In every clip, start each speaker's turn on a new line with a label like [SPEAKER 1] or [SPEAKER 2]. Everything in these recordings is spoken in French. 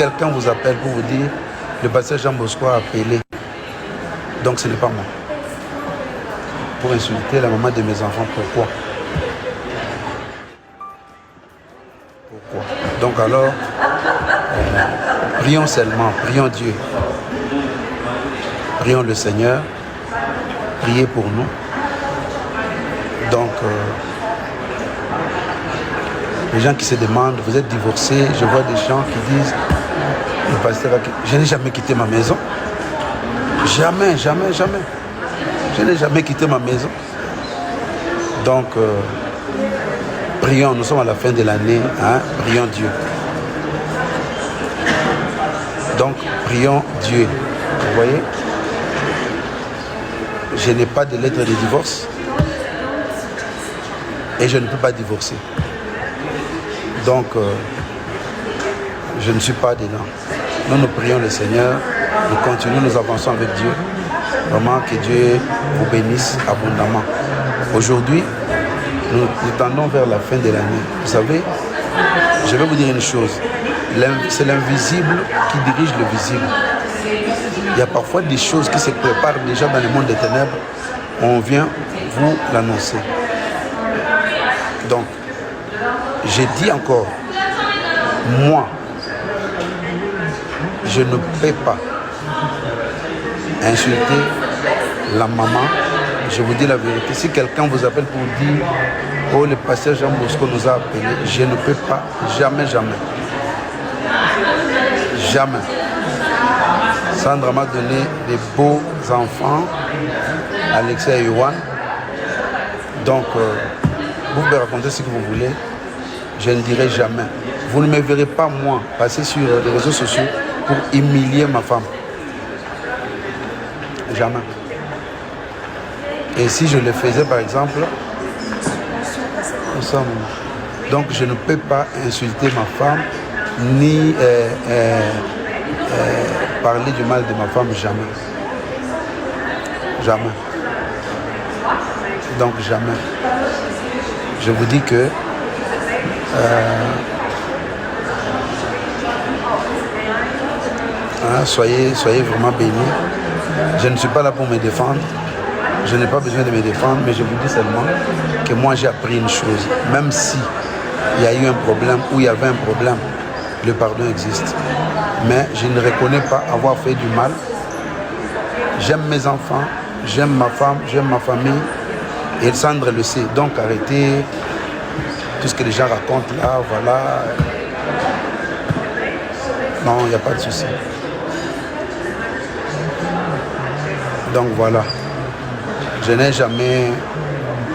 [SPEAKER 1] Quelqu'un vous appelle pour vous dire le pasteur Jean Bosco a appelé. Donc ce n'est pas moi. Pour insulter la maman de mes enfants, pourquoi? Pourquoi? Donc alors, prions seulement, prions Dieu. Prions le Seigneur. Priez pour nous. Donc, les gens qui se demandent, vous êtes divorcés, je vois des gens qui disent, le pasteur, je n'ai jamais quitté ma maison. Jamais, jamais, jamais. Je n'ai jamais quitté ma maison. Donc, prions, nous sommes à la fin de l'année, hein, prions Dieu. Donc, prions Dieu. Vous voyez? Je n'ai pas de lettre de divorce et je ne peux pas divorcer. Donc, je ne suis pas dedans. Nous prions le Seigneur, nous continuons, nous avançons avec Dieu. Vraiment que Dieu vous bénisse abondamment. Aujourd'hui, nous tendons vers la fin de l'année. Vous savez, je vais vous dire une chose. C'est l'invisible qui dirige le visible. Il y a parfois des choses qui se préparent déjà dans le monde des ténèbres. On vient vous l'annoncer. Donc, j'ai dit encore, moi, je ne peux pas insulter la maman. Je vous dis la vérité. Si quelqu'un vous appelle pour dire, oh, le pasteur Jean Bosco nous a appelé, je ne peux pas, jamais, jamais. Jamais. Sandra m'a donné des beaux enfants, Alexia et Yohan. Donc, vous pouvez raconter ce que vous voulez. Je ne dirai jamais. Vous ne me verrez pas, moi, passer sur les réseaux sociaux pour humilier ma femme. Jamais. Et si je le faisais, par exemple, nous sommes... Donc, je ne peux pas insulter ma femme, ni parler du mal de ma femme, jamais. Jamais. Donc, jamais. Je vous dis que soyez vraiment bénis. Je ne suis pas là pour me défendre. Je n'ai pas besoin de me défendre, mais je vous dis seulement que moi j'ai appris une chose. Même si il y a eu un problème ou il y avait un problème, le pardon existe. Mais je ne reconnais pas avoir fait du mal. J'aime mes enfants, j'aime ma femme, j'aime ma famille. Et Sandra le sait. Donc arrêtez tout ce que les gens racontent là, voilà. Non, il n'y a pas de souci. Donc voilà. Je n'ai jamais...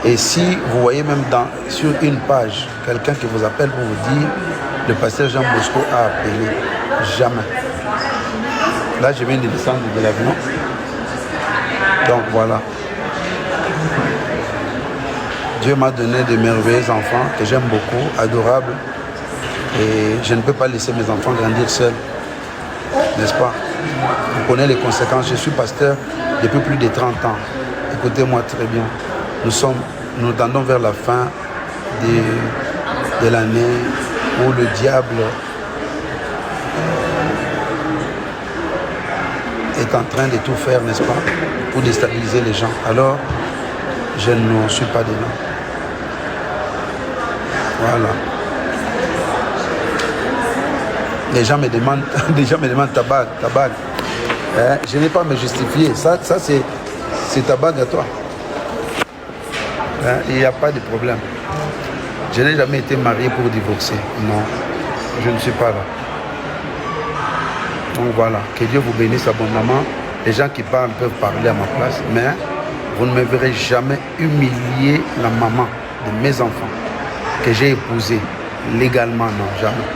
[SPEAKER 1] Et si vous voyez même sur une page, quelqu'un qui vous appelle pour vous dire le pasteur Jean Bosco a appelé, jamais. Là, je viens de descendre de l'avion. Donc voilà. Dieu m'a donné de merveilleux enfants que j'aime beaucoup, adorables. Et je ne peux pas laisser mes enfants grandir seuls. N'est-ce pas? Vous connaissez les conséquences. Je suis pasteur depuis plus de 30 ans. Écoutez-moi très bien. Nous tendons vers la fin de l'année où le diable est en train de tout faire, n'est-ce pas, pour déstabiliser les gens. Alors, je ne suis pas dedans. Voilà. Les gens me demandent ta bague. Je n'ai pas à me justifier. Ça c'est ta bague à toi. Il n'y a pas de problème. Je n'ai jamais été marié pour divorcer. Non, je ne suis pas là. Donc voilà, que Dieu vous bénisse abondamment. Les gens qui parlent peuvent parler à ma place, mais vous ne me verrez jamais humilier la maman de mes enfants que j'ai épousée légalement. Non, jamais.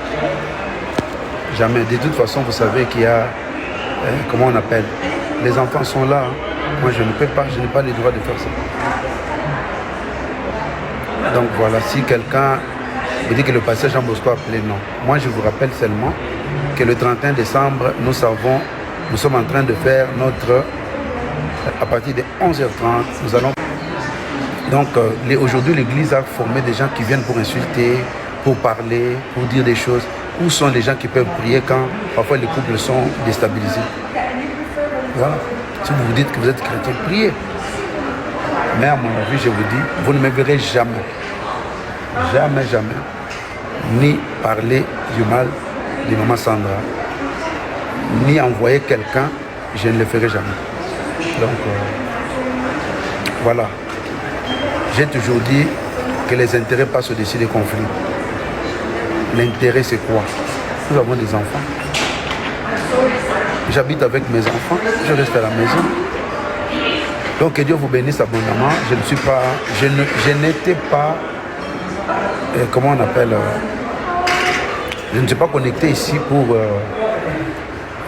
[SPEAKER 1] Jamais. De toute façon, vous savez qu'il y a, comment on appelle, les enfants sont là. Hein. Moi, je ne peux pas, je n'ai pas le droit de faire ça. Donc voilà, si quelqu'un me dit que le pasteur Jean Bosco a appelé, non. Moi, je vous rappelle seulement que le 31 décembre, nous sommes en train de faire à partir de 11h30, nous allons... Donc, aujourd'hui, l'église a formé des gens qui viennent pour insulter, pour parler, pour dire des choses. où sont les gens qui peuvent prier quand parfois les couples sont déstabilisés? Voilà. Si vous vous dites que vous êtes chrétien, priez. Mais à mon avis, je vous dis, vous ne me verrez jamais, jamais, jamais, ni parler du mal de maman Sandra, ni envoyer quelqu'un, je ne le ferai jamais. Donc, voilà. J'ai toujours dit que les intérêts passent au-dessus des conflits. L'intérêt, c'est quoi? Nous avons des enfants. J'habite avec mes enfants, je reste à la maison. Donc que Dieu vous bénisse abondamment. Je ne suis pas, je n'étais pas, comment on appelle, je ne suis pas connecté ici pour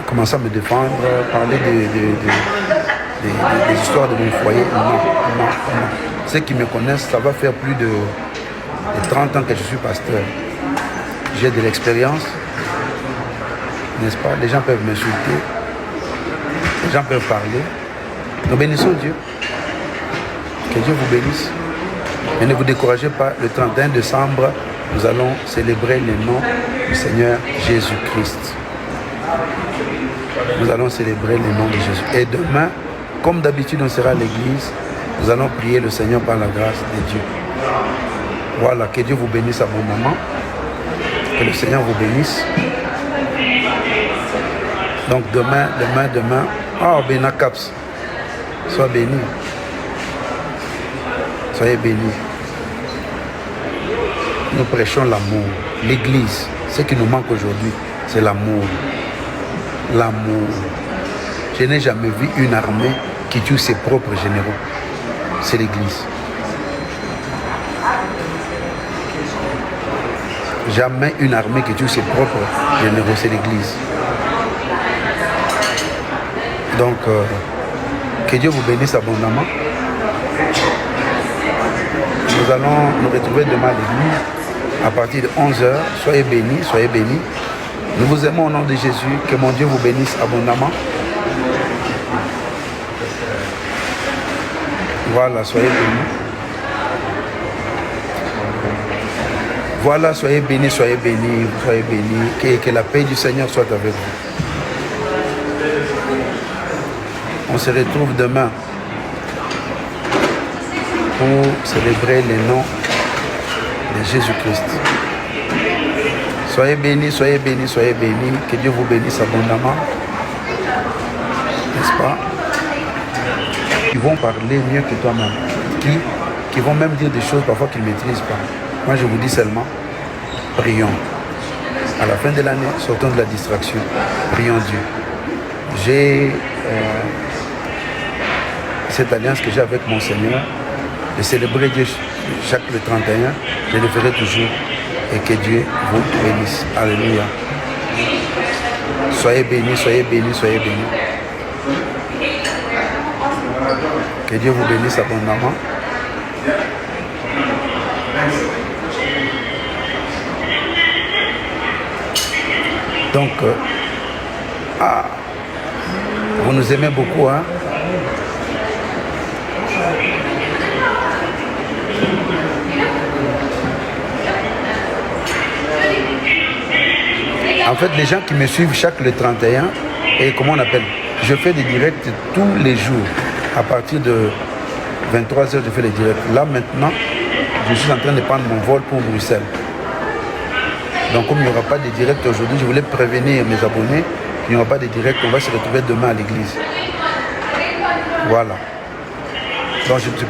[SPEAKER 1] commencer à me défendre, parler des histoires de mon foyer. Non. Ceux qui me connaissent, ça va faire plus de 30 ans que je suis pasteur. J'ai de l'expérience, n'est-ce pas? Les gens peuvent m'insulter, les gens peuvent parler. Nous bénissons Dieu. Que Dieu vous bénisse. Mais ne vous découragez pas, le 31 décembre, nous allons célébrer le nom du Seigneur Jésus-Christ. Nous allons célébrer le nom de Jésus. Et demain, comme d'habitude, on sera à l'église. Nous allons prier le Seigneur par la grâce de Dieu. Voilà, que Dieu vous bénisse abondamment. Que le Seigneur vous bénisse. Donc demain, Béna Caps, sois béni. Soyez bénis. Nous prêchons l'amour. L'église, ce qui nous manque aujourd'hui, c'est l'amour. L'amour. Je n'ai jamais vu une armée qui tue ses propres généraux. C'est l'église. Jamais une armée qui tue ses propres généraux, c'est l'église. Donc, que Dieu vous bénisse abondamment. Nous allons nous retrouver demain à l'église à partir de 11h. Soyez bénis, soyez bénis. Nous vous aimons au nom de Jésus. Que mon Dieu vous bénisse abondamment. Voilà, soyez bénis. Voilà, soyez bénis, soyez bénis, soyez bénis. Que la paix du Seigneur soit avec vous. On se retrouve demain pour célébrer le nom de Jésus-Christ. Soyez bénis, soyez bénis, soyez bénis. Que Dieu vous bénisse abondamment. N'est-ce pas? Qui vont parler mieux que toi-même. Qui vont même dire des choses parfois qu'ils ne maîtrisent pas. Moi, je vous dis seulement, prions. À la fin de l'année, sortons de la distraction. Prions Dieu. J'ai cette alliance que j'ai avec mon Seigneur, de célébrer Dieu chaque le 31, je le ferai toujours. Et que Dieu vous bénisse. Alléluia. Soyez bénis, soyez bénis, soyez bénis. Que Dieu vous bénisse abondamment. Donc, vous nous aimez beaucoup, hein? En fait, les gens qui me suivent chaque le 31, et comment on appelle, je fais des directs tous les jours. À partir de 23h, je fais les directs. Là, maintenant, je suis en train de prendre mon vol pour Bruxelles. Donc, comme il n'y aura pas de direct aujourd'hui, je voulais prévenir mes abonnés qu'il n'y aura pas de direct. On va se retrouver demain à l'église. Voilà. Donc, je